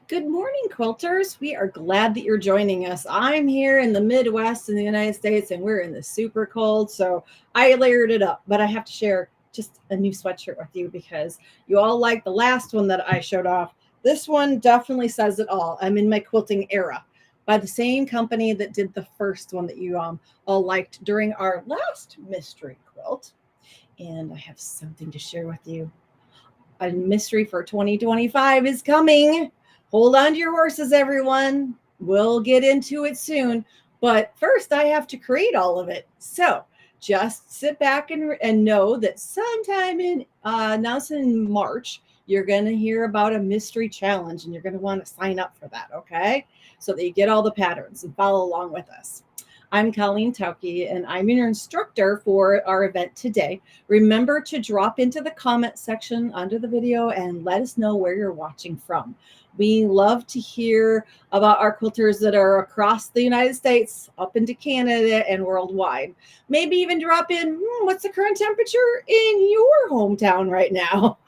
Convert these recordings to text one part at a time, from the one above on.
Good morning, quilters. We are glad that you're joining us. I'm here in the Midwest in the United States, and we're in the super cold, so I layered it up. But I have to share just a new sweatshirt with you because you all like the last one that I showed off. This one definitely says it all. I'm in my quilting era by the same company that did the first one that you all liked during our last mystery quilt. And I have something to share with you. A mystery for 2025 is coming. Hold on to your horses, everyone. We'll get into it soon. But first, I have to create all of it. So just sit back and know that sometime now it's in March, you're going to hear about a mystery challenge and you're going to want to sign up for that, okay? So that you get all the patterns and follow along with us. I'm Colleen Tauke, and I'm your instructor for our event today. Remember to drop into the comment section under the video and let us know where you're watching from. We love to hear about our quilters that are across the United States, up into Canada, and worldwide. Maybe even drop in, what's the current temperature in your hometown right now?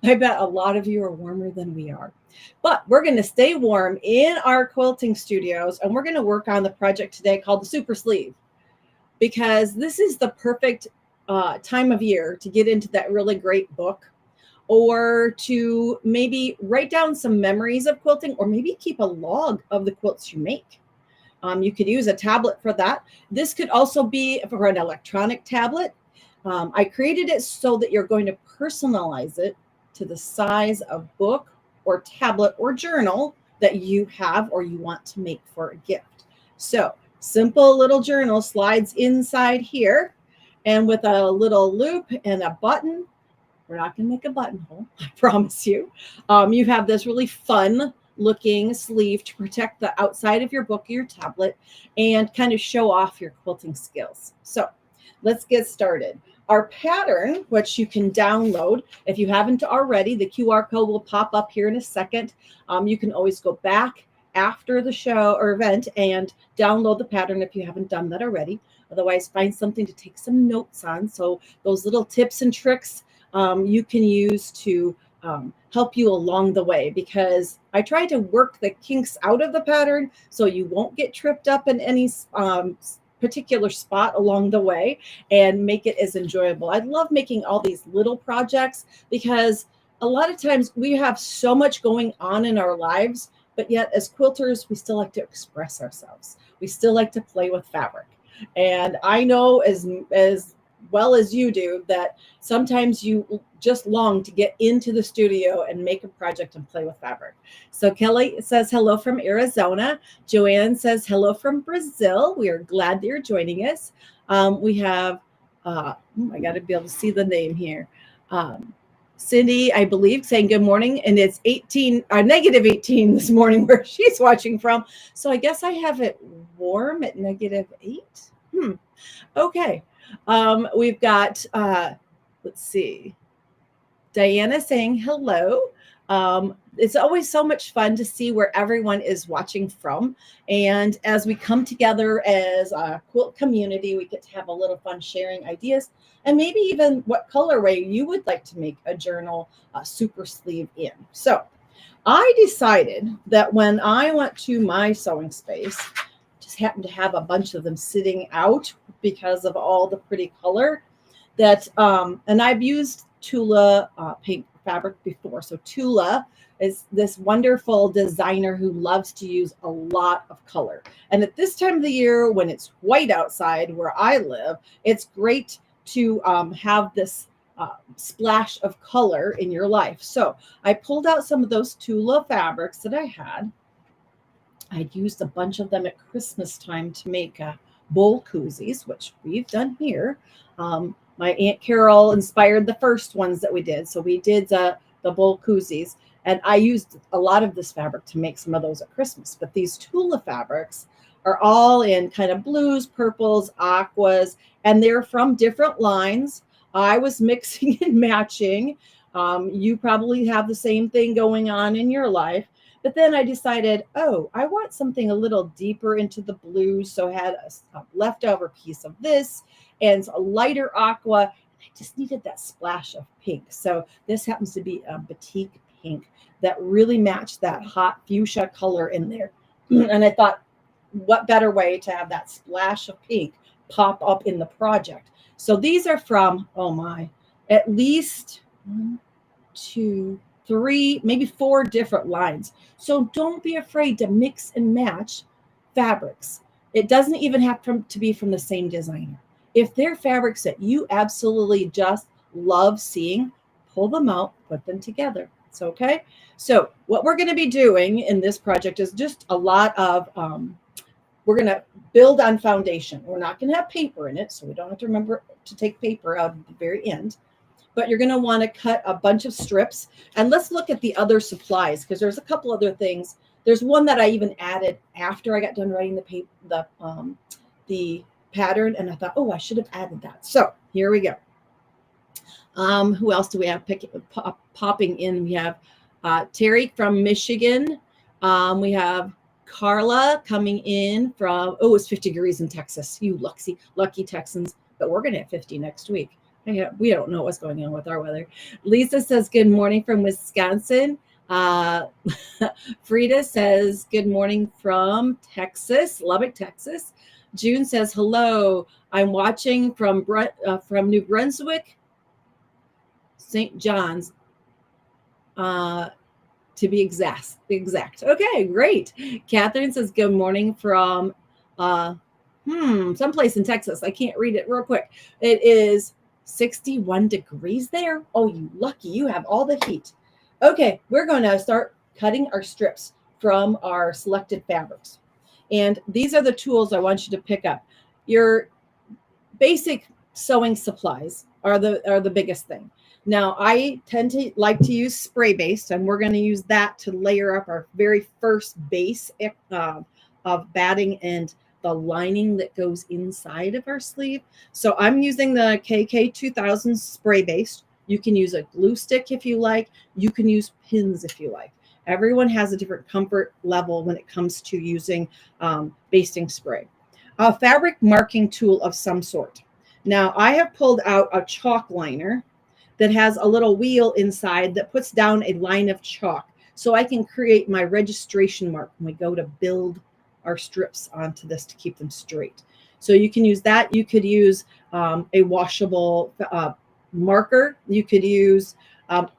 I bet a lot of you are warmer than we are. But we're going to stay warm in our quilting studios, and we're going to work on the project today called the Super Sleeve, because this is the perfect time of year to get into that really great book, or to maybe write down some memories of quilting, or maybe keep a log of the quilts you make. You could use a tablet for that. This could also be for an electronic tablet. I created it so that you're going to personalize it to the size of book or tablet or journal that you have or you want to make for a gift. So simple little journal slides inside here, and with a little loop and a button. We're not going to make a buttonhole, I promise you. You have this really fun looking sleeve to protect the outside of your book or your tablet and kind of show off your quilting skills. So let's get started. Our pattern, which you can download if you haven't already, the QR code will pop up here in a second. You can always go back after the show or event and download the pattern if you haven't done that already. Otherwise, find something to take some notes on. So those little tips and tricks you can use to help you along the way, because I try to work the kinks out of the pattern so you won't get tripped up in any particular spot along the way, and make it as enjoyable. I love making all these little projects because a lot of times we have so much going on in our lives, but yet as quilters, we still like to express ourselves. We still like to play with fabric. And I know as well as you do that sometimes you just long to get into the studio and make a project and play with fabric. So Kelly says hello from Arizona. Joanne says hello from Brazil. We are glad that you're joining us. We have, I got to be able to see the name here. Cindy, I believe, saying good morning, and it's negative 18 this morning where she's watching from. So I guess I have it warm at -8. Okay. We've got, let's see, Diana saying hello. It's always so much fun to see where everyone is watching from. And as we come together as a quilt community, we get to have a little fun sharing ideas, and maybe even what colorway you would like to make a journal super sleeve in. So I decided that when I went to my sewing space, just happened to have a bunch of them sitting out because of all the pretty color that, and I've used Tula pink fabric before. So Tula is this wonderful designer who loves to use a lot of color. And at this time of the year, when it's white outside where I live, it's great to have this splash of color in your life. So I pulled out some of those Tula fabrics that I had. I'd used a bunch of them at Christmas time to make bowl koozies, which we've done here. My Aunt Carol inspired the first ones that we did. So we did the bowl koozies, and I used a lot of this fabric to make some of those at Christmas. But these Tula fabrics are all in kind of blues, purples, aquas, and they're from different lines. I was mixing and matching. You probably have the same thing going on in your life. But then I decided, oh, I want something a little deeper into the blue. So I had a leftover piece of this and a lighter aqua. I just needed that splash of pink. So this happens to be a batik pink that really matched that hot fuchsia color in there. And I thought, what better way to have that splash of pink pop up in the project? So these are from, oh my, at least 1, 2, 3, maybe 4 different lines. So don't be afraid to mix and match fabrics. It doesn't even have to be from the same designer. If they're fabrics that you absolutely just love seeing, pull them out, put them together. It's okay. So what we're going to be doing in this project is just a lot of, we're going to build on foundation. We're not going to have paper in it, so we don't have to remember to take paper out at the very end. But you're going to want to cut a bunch of strips. And let's look at the other supplies, because there's a couple other things. There's one that I even added after I got done writing the pattern, and I thought, oh, I should have added that. So here we go. Who else do we have popping in? We have Terry from Michigan. We have Carla coming in from, oh, it's 50 degrees in Texas. You lucky Texans. But we're going to have 50 next week. We don't know what's going on with our weather. Lisa says, good morning from Wisconsin. Frida says, good morning from Texas, Lubbock, Texas. June says, hello. I'm watching from New Brunswick, St. John's, to be exact. Okay, great. Catherine says, good morning from someplace in Texas. I can't read it real quick. It is 61 degrees there. Oh, you lucky. You have all the heat. Okay, we're going to start cutting our strips from our selected fabrics. And these are the tools I want you to pick up. Your basic sewing supplies are the biggest thing. Now, I tend to like to use spray based, and we're going to use that to layer up our very first base of batting and the lining that goes inside of our sleeve. So I'm using the KK 2000 spray based. You can use a glue stick if you like. You can use pins if you like. Everyone has a different comfort level when it comes to using basting spray. A fabric marking tool of some sort. Now, I have pulled out a chalk liner that has a little wheel inside that puts down a line of chalk, so I can create my registration mark when we go to build our strips onto this to keep them straight. So you can use that. You could use a washable marker. You could use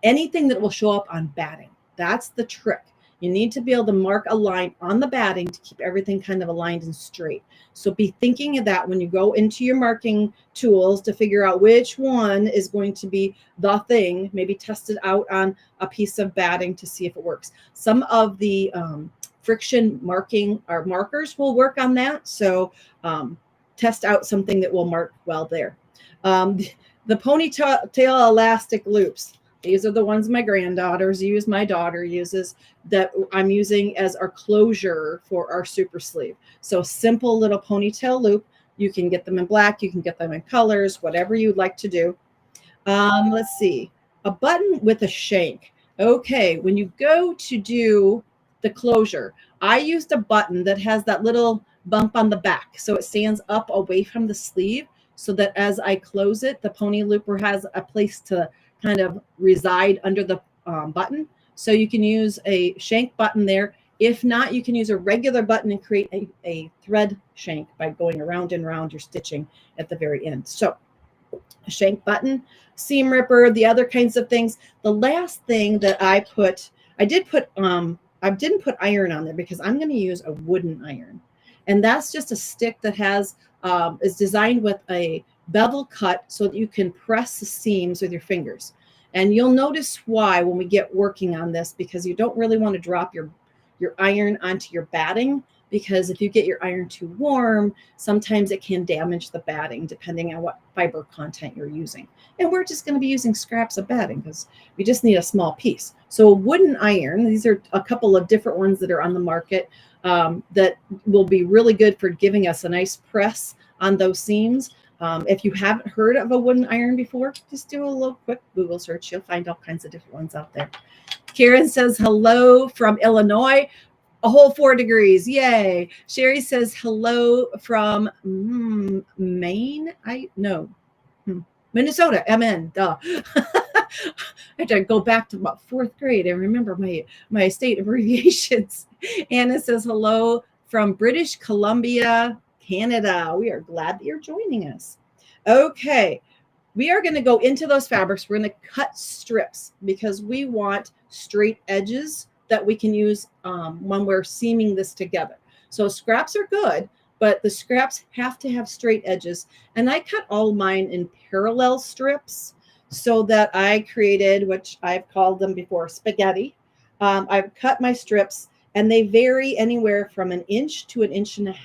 anything that will show up on batting. That's the trick. You need to be able to mark a line on the batting to keep everything kind of aligned and straight. So be thinking of that when you go into your marking tools to figure out which one is going to be the thing. Maybe test it out on a piece of batting to see if it works. Some of the friction marking or markers will work on that. So test out something that will mark well there. The ponytail elastic loops. These are the ones my granddaughters use, my daughter uses, that I'm using as our closure for our super sleeve. So simple little ponytail loop. You can get them in black. You can get them in colors, whatever you'd like to do. Let's see. A button with a shank. Okay, when you go to do the closure, I used a button that has that little bump on the back. So it stands up away from the sleeve so that as I close it, the pony looper has a place to kind of reside under the button. So you can use a shank button there. If not, you can use a regular button and create a thread shank by going around and around your stitching at the very end. So a shank button, seam ripper, the other kinds of things. The last thing that I didn't put iron on there because I'm going to use a wooden iron. And that's just a stick that is designed with a bevel cut so that you can press the seams with your fingers. And you'll notice why when we get working on this, because you don't really want to drop your iron onto your batting, because if you get your iron too warm, sometimes it can damage the batting depending on what fiber content you're using. And we're just going to be using scraps of batting because we just need a small piece. So a wooden iron, these are a couple of different ones that are on the market that will be really good for giving us a nice press on those seams. If you haven't heard of a wooden iron before, just do a little quick Google search. You'll find all kinds of different ones out there. Karen says, hello from Illinois. A whole 4 degrees. Yay. Sherry says, hello from Maine. Minnesota. MN. Duh. had to go back to about fourth grade and remember my state abbreviations. Anna says hello from British Columbia, Canada. We are glad that you're joining us. Okay, we are going to go into those fabrics. We're going to cut strips because we want straight edges that we can use when we're seaming this together. So scraps are good, but the scraps have to have straight edges. And I cut all mine in parallel strips so that I created, which I've called them before, spaghetti. I've cut my strips and they vary anywhere from 1 inch to 1.5 inches.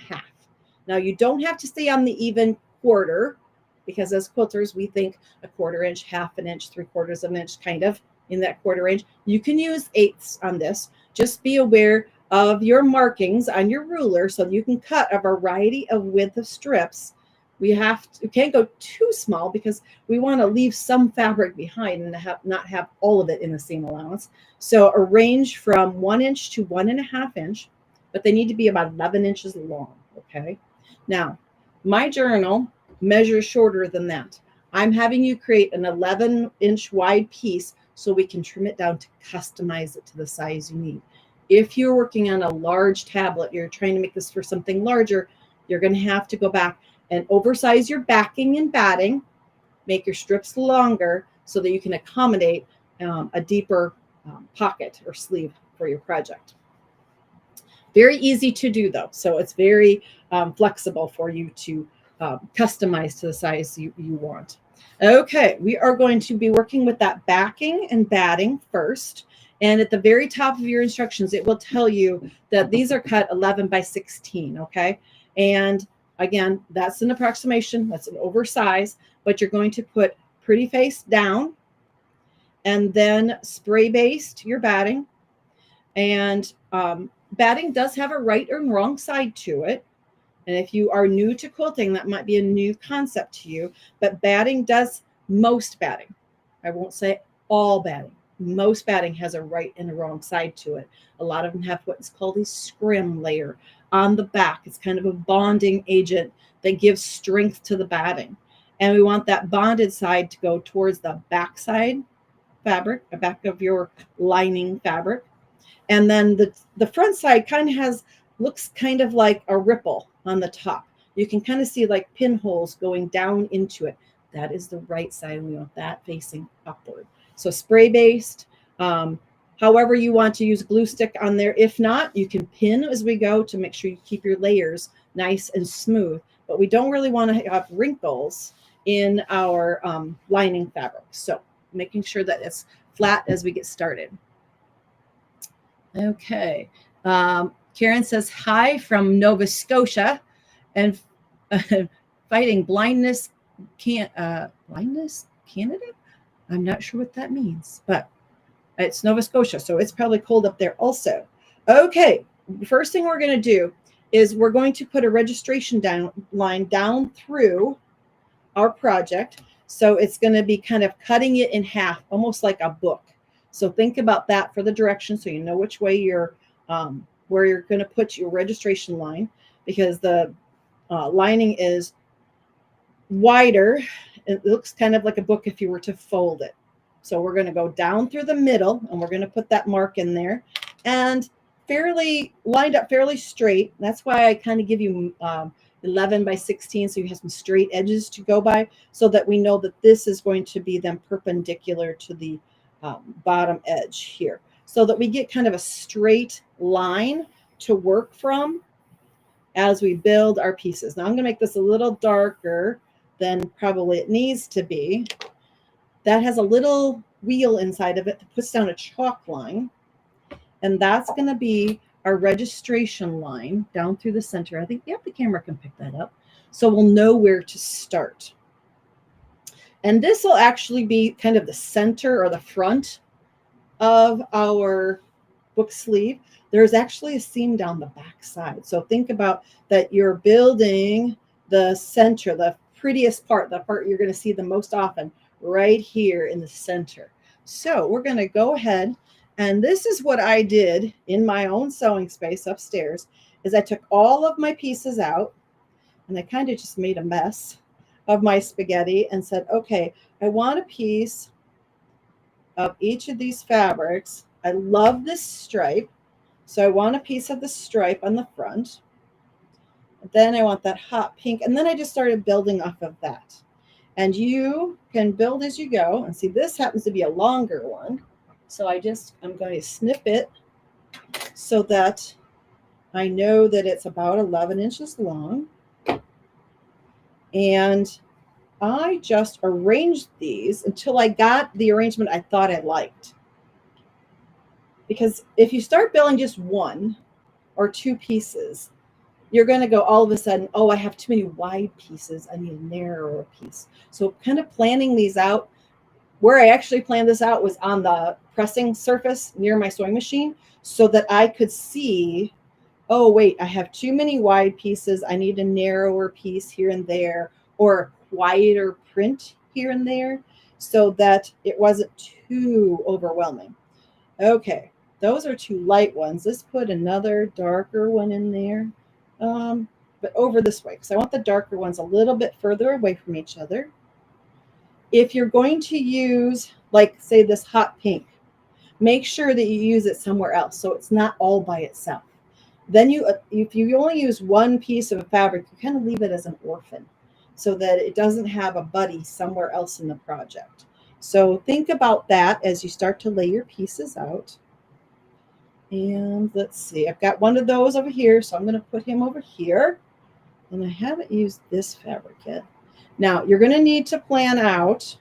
Now you don't have to stay on the even quarter because as quilters, we think 1/4 inch, 1/2 inch, 3/4 of an inch, kind of in that quarter range. You can use 1/8 on this. Just be aware of your markings on your ruler so you can cut a variety of width of strips. We can't go too small because we want to leave some fabric behind and not have all of it in the seam allowance. So a range from 1 inch to 1.5 inch, but they need to be about 11 inches long. Okay. Now, my journal measures shorter than that. I'm having you create an 11-inch wide piece so we can trim it down to customize it to the size you need. If you're working on a large tablet, you're trying to make this for something larger, you're going to have to go back and oversize your backing and batting, make your strips longer so that you can accommodate a deeper pocket or sleeve for your project. Very easy to do though. So it's very flexible for you to customize to the size you want. Okay, we are going to be working with that backing and batting first. And at the very top of your instructions, it will tell you that these are cut 11 by 16, okay? And again, that's an approximation, that's an oversize, but you're going to put pretty face down and then spray baste your batting. And batting does have a right or wrong side to it. And if you are new to quilting, that might be a new concept to you, but most batting, I won't say all batting, most batting has a right and a wrong side to it. A lot of them have what's called a scrim layer on the back. It's kind of a bonding agent that gives strength to the batting. And we want that bonded side to go towards the back side fabric, the back of your lining fabric. And then the front side looks kind of like a ripple on the top. You can kind of see like pinholes going down into it. That is the right side. We want that facing upward. So spray based, however you want to use glue stick on there. If not, you can pin as we go to make sure you keep your layers nice and smooth. But we don't really want to have wrinkles in our lining fabric. So making sure that it's flat as we get started. Okay. Karen says hi from Nova Scotia and fighting blindness Canada. I'm not sure what that means, but it's Nova Scotia, so it's probably cold up there also. Okay, first thing we're going to do is we're going to put a registration line down through our project. So it's going to be kind of cutting it in half, almost like a book. So think about that for the direction so you know which way where you're going to put your registration line, because the lining is wider. It looks kind of like a book if you were to fold it. So we're going to go down through the middle and we're going to put that mark in there and fairly lined up, fairly straight. That's why I kind of give you 11 by 16 so you have some straight edges to go by so that we know that this is going to be then perpendicular to the bottom edge here so that we get kind of a straight line to work from as we build our pieces. Now I'm going to make this a little darker than probably it needs to be. That has a little wheel inside of it that puts down a chalk line. And that's going to be our registration line down through the center. I think, yep, the camera can pick that up. So we'll know where to start. And this will actually be kind of the center or the front of our book sleeve. There's actually a seam down the back side. So think about that you're building the center, the prettiest part, the part you're going to see the most often, right here in the center. So we're going to go ahead, and this is what I did in my own sewing space upstairs, is I took all of my pieces out, and I kind of just made a mess of my spaghetti and said, okay, I want a piece of each of these fabrics. I love this stripe. So I want a piece of the stripe on the front. Then I want that hot pink. And then I just started building off of that. And you can build as you go. And see, this happens to be a longer one. So I'm going to snip it so that I know that it's about 11 inches long. And I just arranged these until I got the arrangement I thought I liked. Because if you start building just one or two pieces, you're going to go all of a sudden, oh, I have too many wide pieces. I need a narrower piece. So kind of planning these out. Where I actually planned this out was on the pressing surface near my sewing machine so that I could see, oh, wait, I have too many wide pieces. I need a narrower piece here and there, or a quieter print here and there, so that it wasn't too overwhelming. Okay, those are two light ones. Let's put another darker one in there, but over this way, because I want the darker ones a little bit further away from each other. If you're going to use, like, say, this hot pink, make sure that you use it somewhere else so it's not all by itself. Then if you only use one piece of a fabric, you kind of leave it as an orphan so that it doesn't have a buddy somewhere else in the project. So think about that as you start to lay your pieces out. And let's see, I've got one of those over here, so I'm going to put him over here. And I haven't used this fabric yet. Now, you're going to need to plan out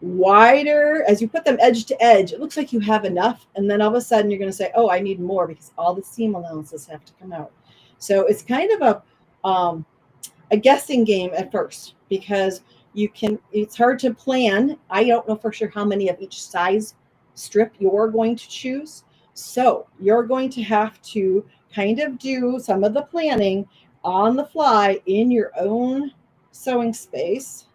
wider. As you put them edge to edge, it looks like you have enough. And then all of a sudden, you're going to say, oh, I need more because all the seam allowances have to come out. So it's kind of a guessing game at first because it's hard to plan. I don't know for sure how many of each size strip you're going to choose. So you're going to have to kind of do some of the planning on the fly in your own sewing space.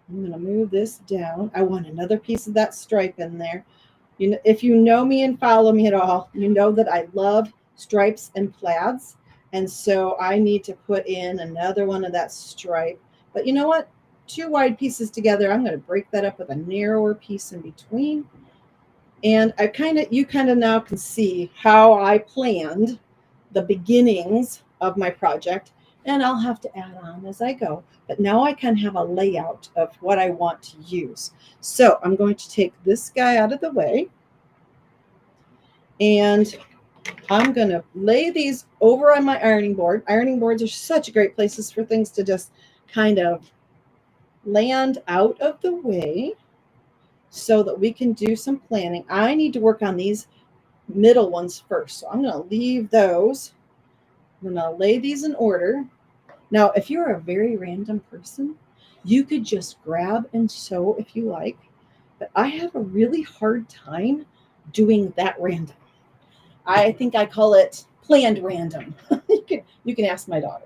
I'm going to move this down. I want another piece of that stripe in there. You know, if you know me and follow me at all, you know that I love stripes and plaids. And so I need to put in another one of that stripe. But you know what? Two wide pieces together, I'm going to break that up with a narrower piece in between. And you kind of now can see how I planned the beginnings of my project, and I'll have to add on as I go. But now I can have a layout of what I want to use. So I'm going to take this guy out of the way, and I'm going to lay these over on my ironing board. Ironing boards are such great places for things to just kind of land out of the way so that we can do some planning. I need to work on these middle ones first. So I'm going to leave those. I'm going to lay these in order. Now, if you're a very random person, you could just grab and sew if you like. But I have a really hard time doing that random. I think I call it planned random. You can ask my daughter.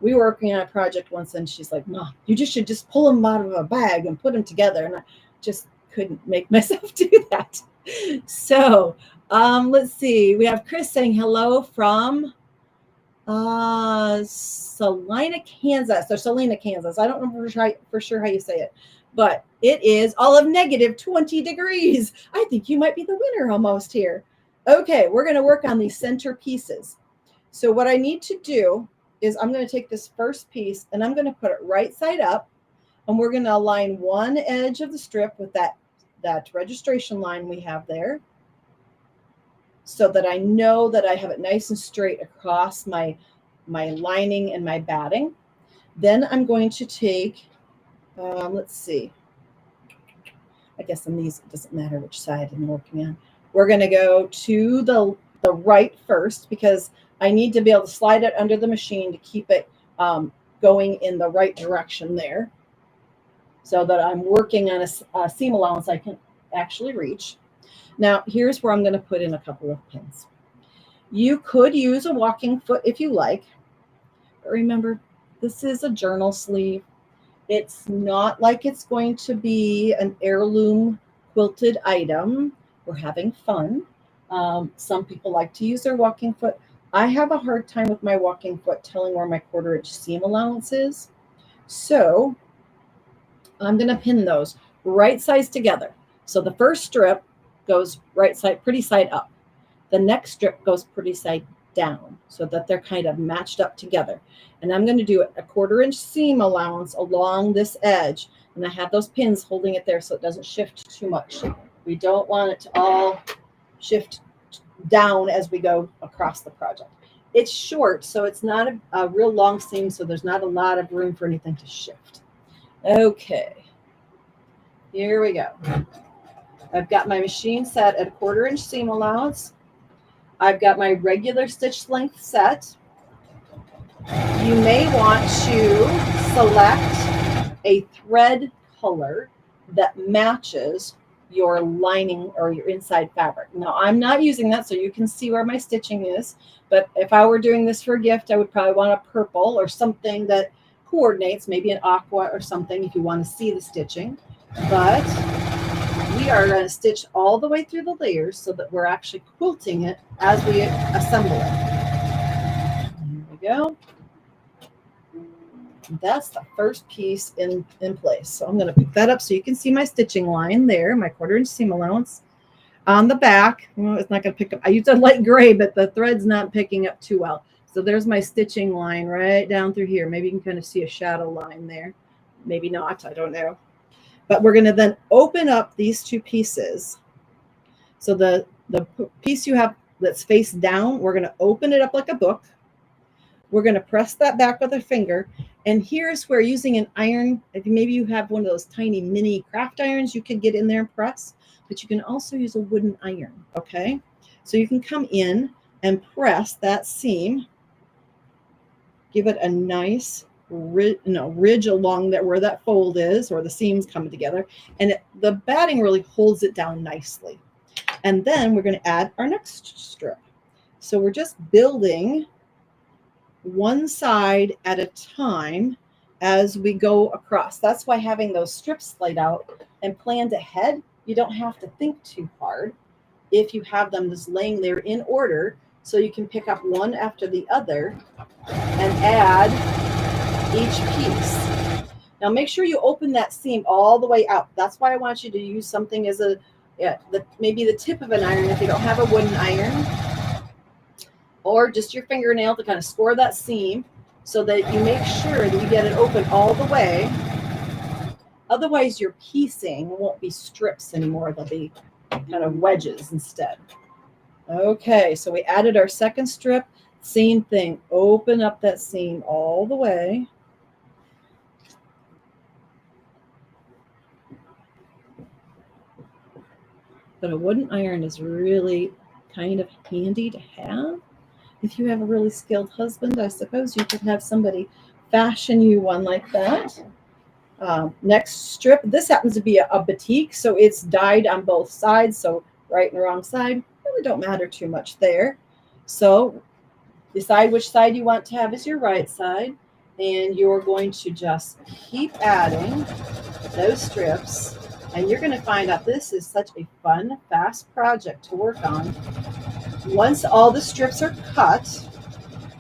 We were working on a project once, and she's like, "Mom, you should just pull them out of a bag and put them together." And I just couldn't make myself do that. So let's see. We have Chris saying hello from Salina, Kansas, or Salina, Kansas. I don't remember for sure how you say it, but it is all of negative 20 degrees. I think you might be the winner almost here. Okay, we're going to work on these center pieces. So what I need to do is I'm going to take this first piece and I'm going to put it right side up, and we're going to align one edge of the strip with that registration line we have there, so that I know that I have it nice and straight across my lining and my batting. Then I'm going to take, let's see, I guess on these, it doesn't matter which side I'm working on. We're going to go to the right first because I need to be able to slide it under the machine to keep it going in the right direction there, so that I'm working on a seam allowance I can actually reach. Now, here's where I'm going to put in a couple of pins. You could use a walking foot if you like. But remember, this is a journal sleeve. It's not like it's going to be an heirloom quilted item. We're having fun. Some people like to use their walking foot. I have a hard time with my walking foot telling where my 1/4 inch seam allowance is. So I'm going to pin those right sides together. So the first strip goes right side, pretty side up. The next strip goes pretty side down so that they're kind of matched up together. And I'm going to do a 1/4 inch seam allowance along this edge. And I have those pins holding it there so it doesn't shift too much. We don't want it to all shift down as we go across the project. It's short, so it's not a real long seam, so there's not a lot of room for anything to shift. Okay, here we go. I've got my machine set at a 1/4 inch seam allowance. I've got my regular stitch length set. You may want to select a thread color that matches your lining or your inside fabric. Now, I'm not using that, so you can see where my stitching is. But if I were doing this for a gift, I would probably want a purple or something that coordinates, maybe an aqua or something if you want to see the stitching. But we are going to stitch all the way through the layers so that we're actually quilting it as we assemble it. Here we go. That's the first piece in place. So I'm going to pick that up so you can see my stitching line there, my 1/4 inch seam allowance. On the back, well, it's not going to pick up. I used a light gray, but the thread's not picking up too well. So there's my stitching line right down through here. Maybe you can kind of see a shadow line there. Maybe not, I don't know. But we're going to then open up these two pieces. So the piece you have that's face down, we're going to open it up like a book. We're going to press that back with a finger. And here's where using an iron, if maybe you have one of those tiny mini craft irons, you can get in there and press, but you can also use a wooden iron, okay? So you can come in and press that seam, give it a nice ridge along there where that fold is, or the seams coming together, and the batting really holds it down nicely. And then we're going to add our next strip. So we're just building one side at a time as we go across. That's why having those strips laid out and planned ahead, you don't have to think too hard if you have them just laying there in order, so you can pick up one after the other and add each piece. Now make sure you open that seam all the way out. That's why I want you to use something as maybe the tip of an iron if you don't have a wooden iron, or just your fingernail to kind of score that seam so that you make sure that you get it open all the way. Otherwise, your piecing won't be strips anymore. They'll be kind of wedges instead. Okay, so we added our second strip. Same thing. Open up that seam all the way. But a wooden iron is really kind of handy to have. If you have a really skilled husband, I suppose you could have somebody fashion you one like that. Next strip, this happens to be a batik, so it's dyed on both sides, so right and wrong side really don't matter too much there. So decide which side you want to have as your right side, and you're going to just keep adding those strips, and you're going to find out this is such a fun, fast project to work on. Once all the strips are cut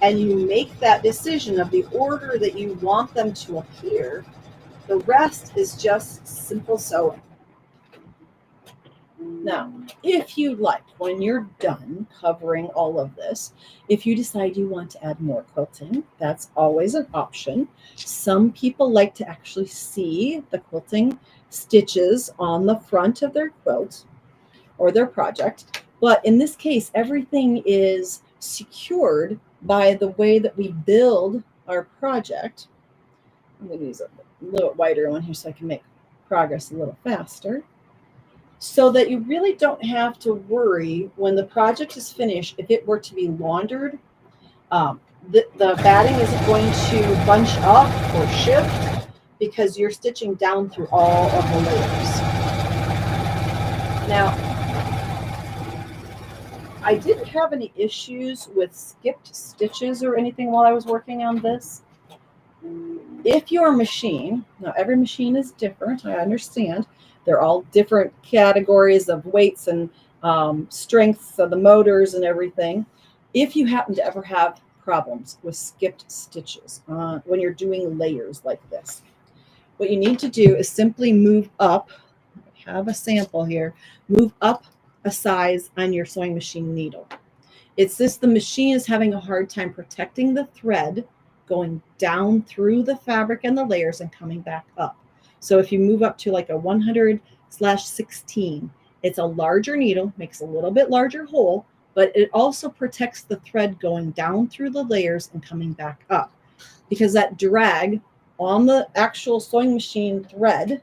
and you make that decision of the order that you want them to appear, the rest is just simple sewing. Now, if you like, when you're done covering all of this, if you decide you want to add more quilting, that's always an option. Some people like to actually see the quilting stitches on the front of their quilt or their project. But in this case, everything is secured by the way that we build our project. I'm going to use a little wider one here so I can make progress a little faster. So that you really don't have to worry when the project is finished. If it were to be laundered, the batting isn't going to bunch up or shift because you're stitching down through all of the layers. Now, I didn't have any issues with skipped stitches or anything while I was working on this. If your machine, now every machine is different, I understand. They're all different categories of weights and strengths of the motors and everything. If you happen to ever have problems with skipped stitches when you're doing layers like this, what you need to do is simply move up. have a sample here. Move up a size on your sewing machine needle. It's this, the machine is having a hard time protecting the thread going down through the fabric and the layers and coming back up. So if you move up to like a 100/16, it's a larger needle, makes a little bit larger hole, but it also protects the thread going down through the layers and coming back up, because that drag on the actual sewing machine thread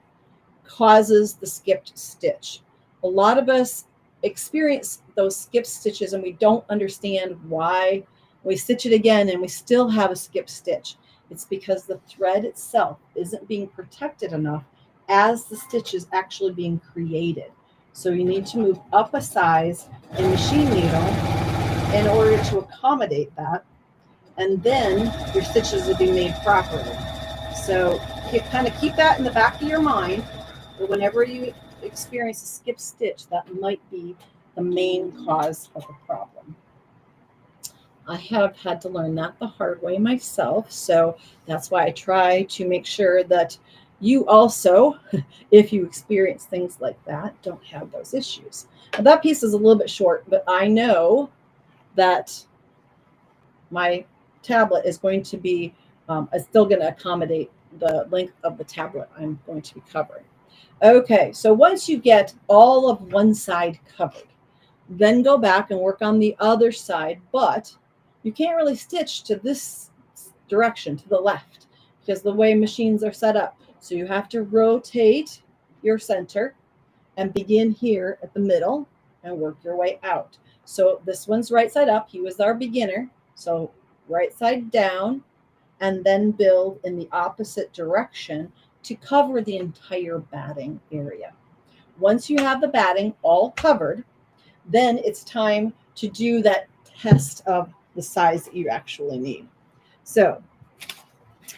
causes the skipped stitch. A lot of us experience those skipped stitches and we don't understand why. We stitch it again and we still have a skipped stitch. It's because the thread itself isn't being protected enough as the stitch is actually being created. So you need to move up a size in machine needle in order to accommodate that. And then your stitches will be made properly. So you kind of keep that in the back of your mind. But whenever you experience a skip stitch, that might be the main cause of the problem. I have had to learn that the hard way myself. So that's why I try to make sure that you also, if you experience things like that, don't have those issues. Now, that piece is a little bit short, but I know that my tablet is going to be still going to accommodate the length of the tablet I'm going to be covering. Okay, so once you get all of one side covered, then go back and work on the other side, but you can't really stitch to this direction, to the left, because the way machines are set up. So you have to rotate your center and begin here at the middle and work your way out. So this one's right side up. He was our beginner. So right side down, and then build in the opposite direction to cover the entire batting area. Once you have the batting all covered, then it's time to do that test of the size that you actually need. So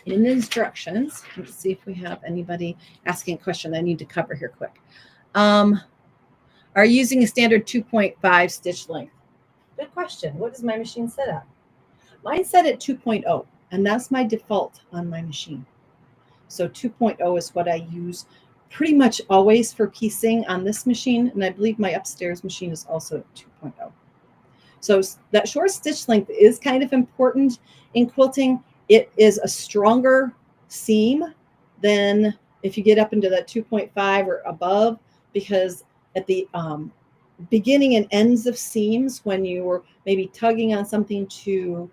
in the instructions, let's see if we have anybody asking a question I need to cover here quick. Are you using a standard 2.5 stitch length? Good question. What is my machine set at? Mine's set at 2.0, and that's my default on my machine. So 2.0 is what I use pretty much always for piecing on this machine, and I believe my upstairs machine is also at 2.0. So that short stitch length is kind of important in quilting. It is a stronger seam than if you get up into that 2.5 or above, because at the beginning and ends of seams, when you were maybe tugging on something to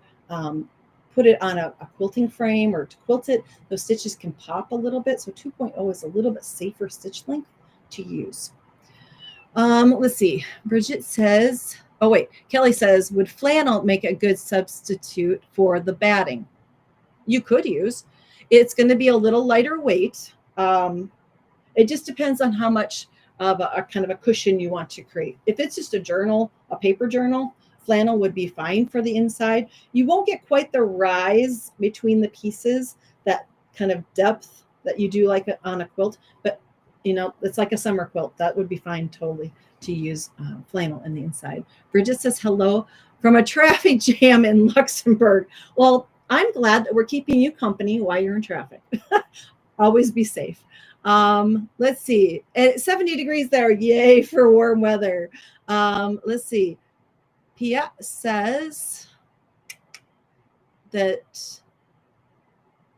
put it on a quilting frame or to quilt it, those stitches can pop a little bit. So 2.0 is a little bit safer stitch length to use. Let's see. Bridget says, oh wait, Kelly says, would flannel make a good substitute for the batting? You could use. It's going to be a little lighter weight. It just depends on how much of a kind of a cushion you want to create. If it's just a journal, a paper journal, flannel would be fine for the inside. You won't get quite the rise between the pieces, that kind of depth that you do like on a quilt, but you know, it's like a summer quilt. That would be fine totally to use flannel in the inside. Bridget says, hello from a traffic jam in Luxembourg. Well, I'm glad that we're keeping you company while you're in traffic. Always be safe. Let's see. At 70 degrees there. Yay for warm weather. Let's see. Pia says that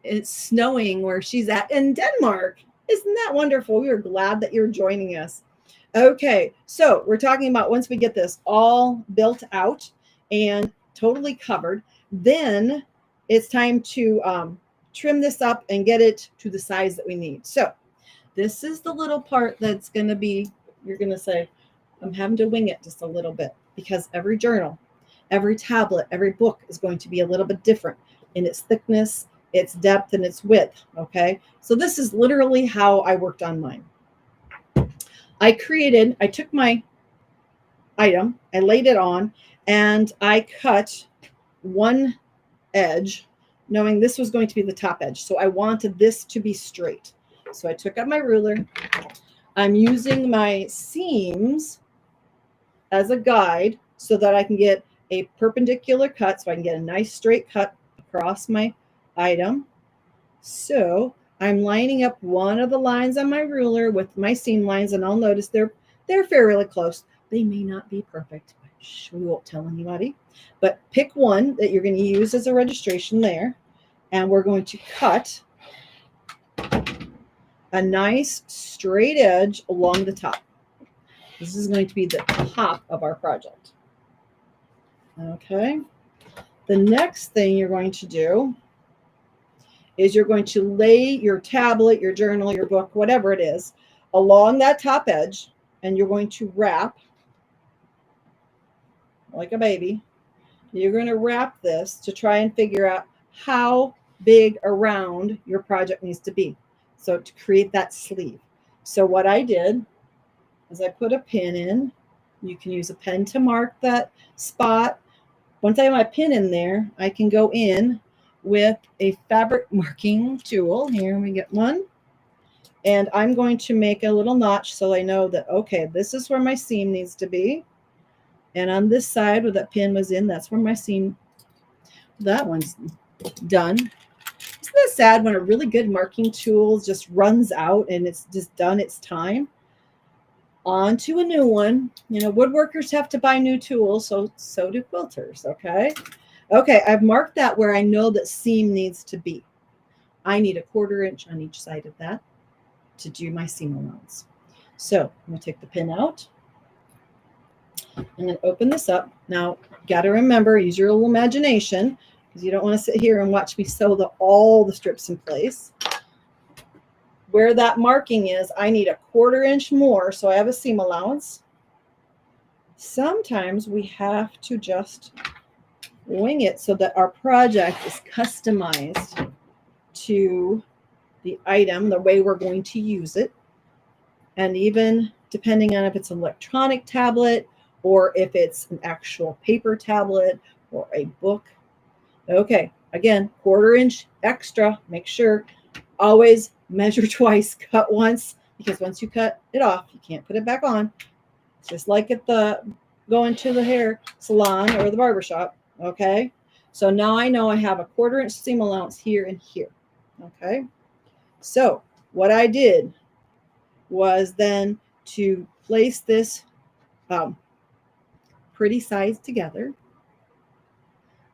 it's snowing where she's at in Denmark. Isn't that wonderful? We are glad that you're joining us. Okay, so we're talking about once we get this all built out and totally covered, then it's time to trim this up and get it to the size that we need. So this is the little part that's going to be, you're going to say, I'm having to wing it just a little bit, because every journal, every tablet, every book is going to be a little bit different in its thickness, its depth, and its width. Okay, so this is literally how I worked on mine. I took my item, I laid it on, and I cut one edge, knowing this was going to be the top edge. So I wanted this to be straight. So I took out my ruler. I'm using my seams as a guide so that I can get a perpendicular cut, so I can get a nice straight cut across my item. So I'm lining up one of the lines on my ruler with my seam lines, and I'll notice they're fairly close. They may not be perfect. We won't tell anybody. But pick one that you're going to use as a registration there, and we're going to cut a nice straight edge along the top. This is going to be the top of our project. Okay. The next thing you're going to do is you're going to lay your tablet, your journal, your book, whatever it is, along that top edge, and you're going to wrap like a baby. You're going to wrap this to try and figure out how big around your project needs to be. So to create that sleeve. So what I did is I put a pin in. You can use a pen to mark that spot. Once I have my pin in there, I can go in with a fabric marking tool. Here we get one. And I'm going to make a little notch so I know that, okay, this is where my seam needs to be. And on this side where that pin was in, that's where my seam, that one's done. Isn't that sad when a really good marking tool just runs out and it's just done its time? On to a new one. You know, woodworkers have to buy new tools, so do quilters, okay? Okay, I've marked that where I know that seam needs to be. I need a 1/4 inch on each side of that to do my seam allowance. So I'm going to take the pin out and then open this up. Now, got to remember, use your little imagination because you don't want to sit here and watch me sew all the strips in place. Where that marking is, I need a 1/4 inch more, so I have a seam allowance. Sometimes we have to just wing it so that our project is customized to the item, the way we're going to use it. And even depending on if it's an electronic tablet or if it's an actual paper tablet or a book. Okay, again, 1/4 inch extra. Make sure always measure twice, cut once, because once you cut it off, you can't put it back on. It's just like at the going to the hair salon or the barbershop. Okay, so now I know I have a 1/4 inch seam allowance here and here. Okay, so what I did was then to place this pretty size together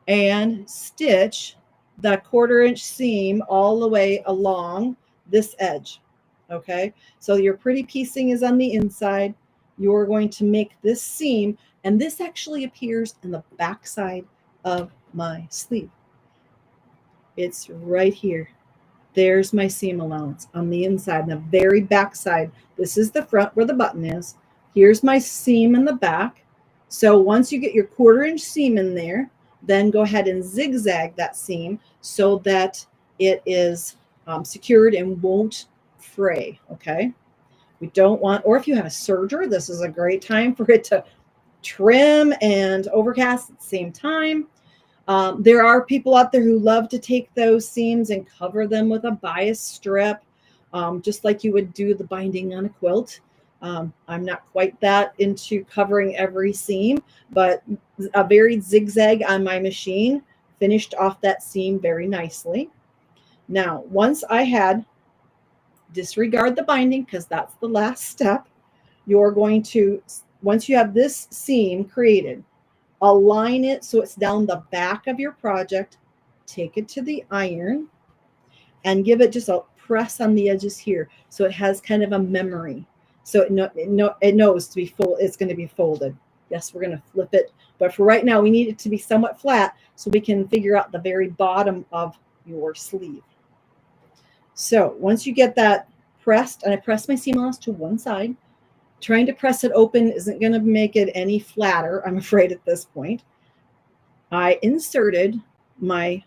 and stitch the 1/4 inch seam all the way along this edge. Okay, so your pretty piecing is on the inside. You're going to make this seam, and this actually appears in the back side of my sleeve. It's right here. There's my seam allowance on the inside, the very back side. This is the front where the button is. Here's my seam in the back. So once you get your 1/4 inch seam in there, then go ahead and zigzag that seam so that it is secured and won't fray, okay? We don't want, or if you have a serger, this is a great time for it to trim and overcast at the same time. There are people out there who love to take those seams and cover them with a bias strip, just like you would do the binding on a quilt. I'm not quite that into covering every seam, but a very zigzag on my machine finished off that seam very nicely. Now, once I had, disregard the binding because that's the last step. You're going to, once you have this seam created, align it so it's down the back of your project, take it to the iron and give it just a press on the edges here so it has kind of a memory. So it knows to be full, it's going to be folded. Yes, we're going to flip it, but for right now we need it to be somewhat flat so we can figure out the very bottom of your sleeve. So once you get that pressed, and I press my seam allowance to one side, trying to press it open isn't going to make it any flatter, I'm afraid, at this point. I inserted my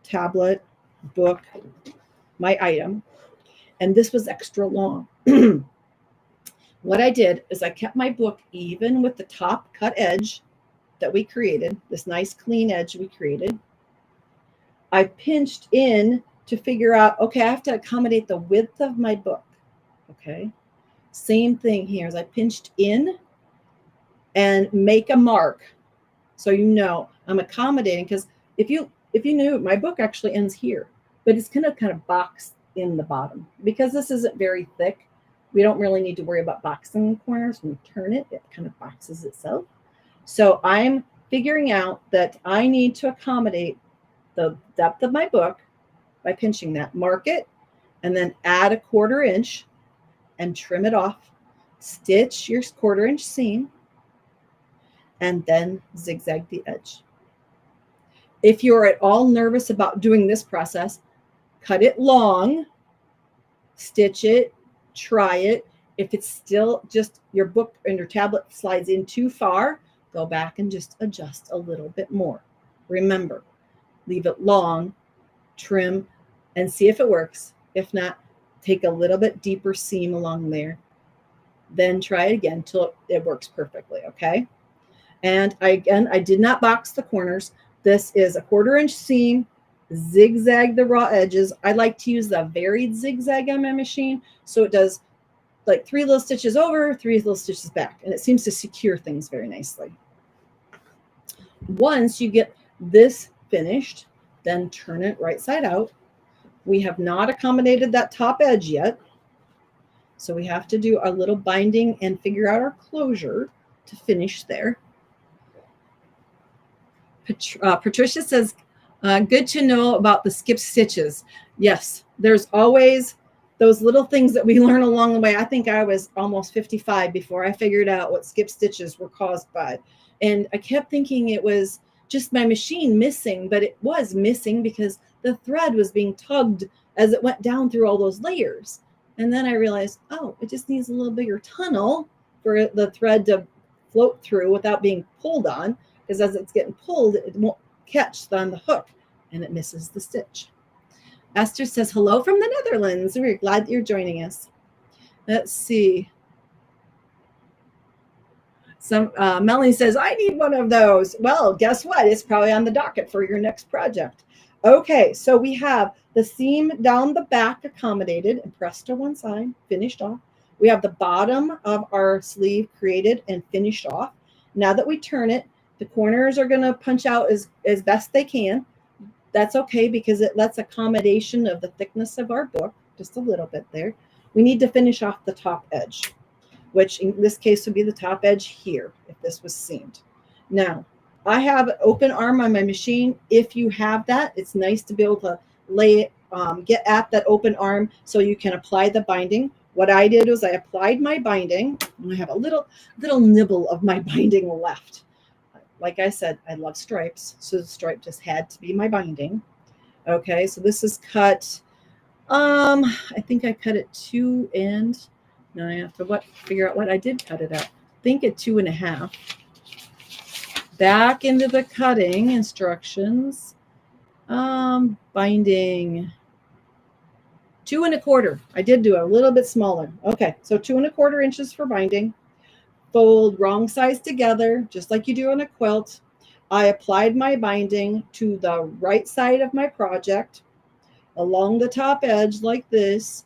tablet, book, my item, and this was extra long. What I did is I kept my book even with the top cut edge that we created, this nice clean edge we created. I pinched in to figure out, okay, I have to accommodate the width of my book. Okay. Same thing here as I pinched in and make a mark. So you know I'm accommodating, because if you knew, my book actually ends here, but it's going to kind of box in the bottom. Because this isn't very thick, we don't really need to worry about boxing the corners. When you turn it, it kind of boxes itself. So I'm figuring out that I need to accommodate the depth of my book by pinching that, mark it, and then add a 1/4 inch and trim it off. Stitch your 1/4 inch seam and then zigzag the edge. If you're at all nervous about doing this process, cut it long, stitch it, try it. If it's still just your book and your tablet slides in too far, go back and just adjust a little bit more. Remember, leave it long, trim, and see if it works. If not, take a little bit deeper seam along there. Then try it again till it works perfectly, okay? And I did not box the corners. This is a 1/4 inch seam, zigzag the raw edges. I like to use the varied zigzag on my machine, so it does like 3 little stitches over, 3 little stitches back, and it seems to secure things very nicely. Once you get this finished, then turn it right side out. We have not accommodated that top edge yet, so we have to do a little binding and figure out our closure to finish there. Patricia says, good to know about the skip stitches. Yes, there's always those little things that we learn along the way. I think I was almost 55 before I figured out what skip stitches were caused by. And I kept thinking it was just my machine missing, but it was missing because the thread was being tugged as it went down through all those layers. And then I realized, oh, it just needs a little bigger tunnel for the thread to float through without being pulled on, because as it's getting pulled, it won't catch on the hook and it misses the stitch. Esther says, hello from the Netherlands. We're glad that you're joining us. Let's see. Melanie says, I need one of those. Well, guess what? It's probably on the docket for your next project. Okay, so we have the seam down the back accommodated and pressed to one side, finished off. We have the bottom of our sleeve created and finished off. Now that we turn it, the corners are going to punch out as best they can. That's okay because it lets accommodation of the thickness of our book, just a little bit there. We need to finish off the top edge, which in this case would be the top edge here if this was seamed. Now, I have an open arm on my machine. If you have that, it's nice to be able to lay it, get at that open arm so you can apply the binding. What I did was I applied my binding, and I have a little nibble of my binding left. Like I said, I love stripes, so the stripe just had to be my binding. Okay, so this is cut. I think I cut it 2 and now I have to figure out what I did cut it at. I think at 2.5. Back into the cutting instructions. Binding 2 1/4. I did do a little bit smaller. Okay, so 2 1/4 inches for binding. Fold wrong sides together, just like you do on a quilt. I applied my binding to the right side of my project along the top edge like this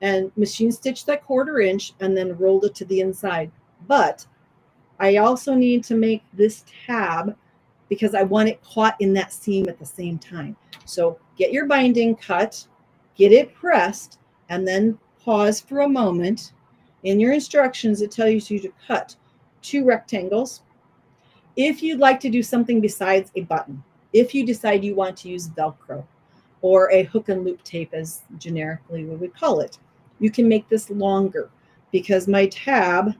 and machine stitched that 1/4 inch and then rolled it to the inside. But I also need to make this tab because I want it caught in that seam at the same time. So get your binding cut, get it pressed, and then pause for a moment. In your instructions, it tells you to cut 2 rectangles. If you'd like to do something besides a button, if you decide you want to use Velcro or a hook and loop tape as generically we would call it, you can make this longer because my tab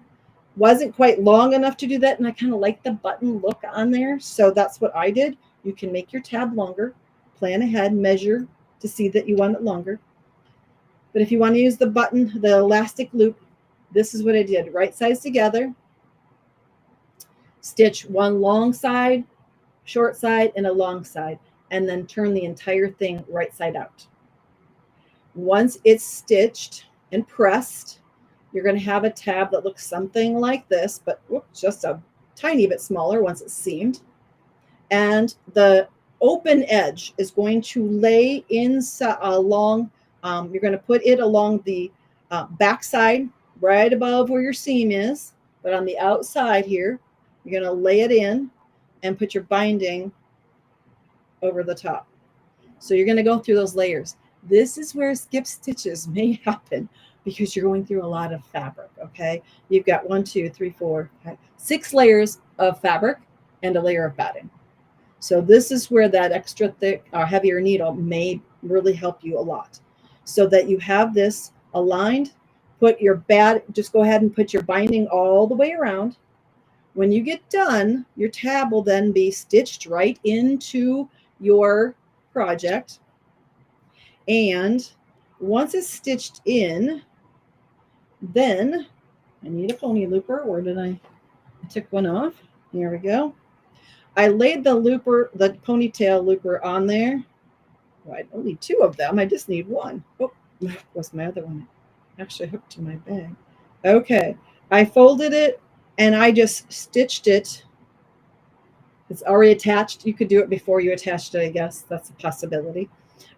wasn't quite long enough to do that, and I kind of like the button look on there, so that's what I did. You can make your tab longer, plan ahead, measure to see that you want it longer. But if you want to use the button, the elastic loop, this is what I did. Right sides together, stitch one long side, short side, and a long side, and then turn the entire thing right side out. Once it's stitched and pressed, you're going to have a tab that looks something like this, but just a tiny bit smaller once it's seamed. And the open edge is going to lay inside along, you're going to put it along the back side right above where your seam is, but on the outside here, you're going to lay it in and put your binding over the top. So you're going to go through those layers. This is where skip stitches may happen because you're going through a lot of fabric, okay? You've got 1, 2, 3, 4, 5, 6 layers of fabric and a layer of batting. So this is where that extra thick or heavier needle may really help you a lot. So that you have this aligned, just go ahead and put your binding all the way around. When you get done, your tab will then be stitched right into your project. And once it's stitched in, then I need a pony looper. Where did I took one off? Here we go. I laid the ponytail looper on there. Well, I don't need 2 of them. I just need 1. Oh, what's my other one? Actually hooked to my bag. Okay. I folded it and I just stitched it. It's already attached. You could do it before you attached it, I guess. That's a possibility.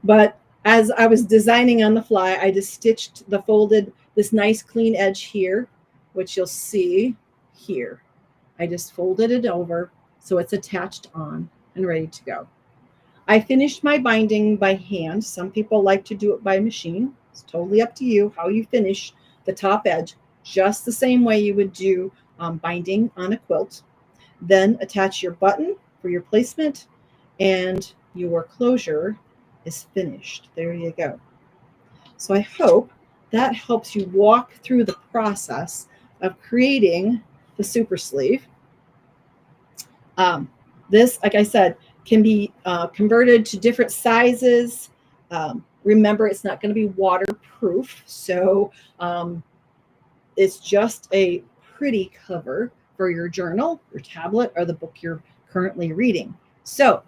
But as I was designing on the fly, I just stitched this nice clean edge here, which you'll see here. I just folded it over so it's attached on and ready to go. I finished my binding by hand. Some people like to do it by machine. It's totally up to you how you finish the top edge, just the same way you would do binding on a quilt. Then attach your button for your placement and your closure is finished. There you go. So I hope that helps you walk through the process of creating the super sleeve. This, like I said, can be converted to different sizes. Remember, it's not going to be waterproof, so it's just a pretty cover for your journal, your tablet, or the book you're currently reading. So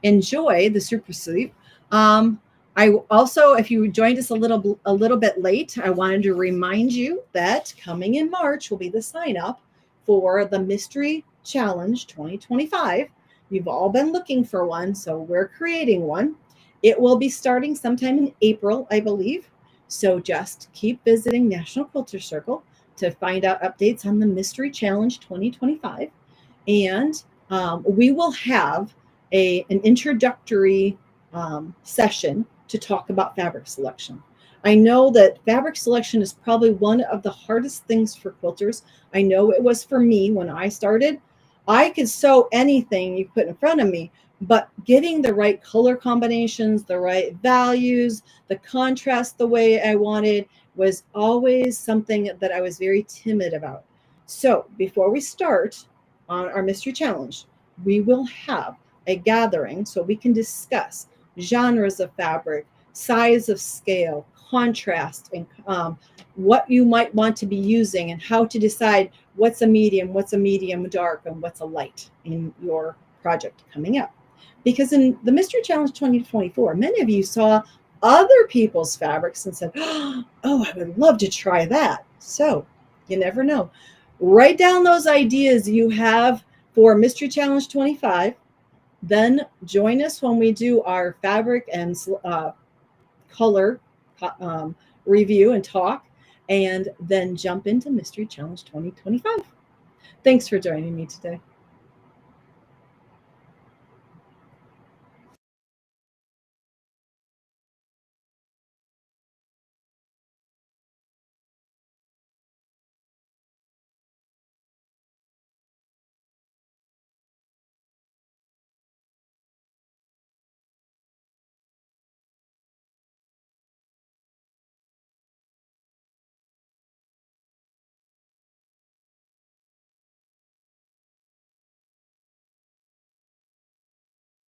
enjoy the super sleeve. I also, if you joined us a little bit late, I wanted to remind you that coming in March will be the sign up for the Mystery Challenge 2025. You've all been looking for one, so we're creating one. It will be starting sometime in April, I believe. So just keep visiting National Quilter Circle to find out updates on the Mystery Challenge 2025. And we will have an introductory session to talk about fabric selection. I know that fabric selection is probably one of the hardest things for quilters. I know it was for me when I started. I could sew anything you put in front of me, but getting the right color combinations, the right values, the contrast the way I wanted was always something that I was very timid about. So before we start on our Mystery Challenge, we will have a gathering so we can discuss genres of fabric, size of scale, contrast, and what you might want to be using and how to decide what's a medium dark, and what's a light in your project coming up. Because in the Mystery Challenge 2024, many of you saw other people's fabrics and said, oh, I would love to try that. So you never know. Write down those ideas you have for Mystery Challenge 25. Then join us when we do our fabric and color review and talk, and then jump into Mystery Challenge 2025. Thanks for joining me today.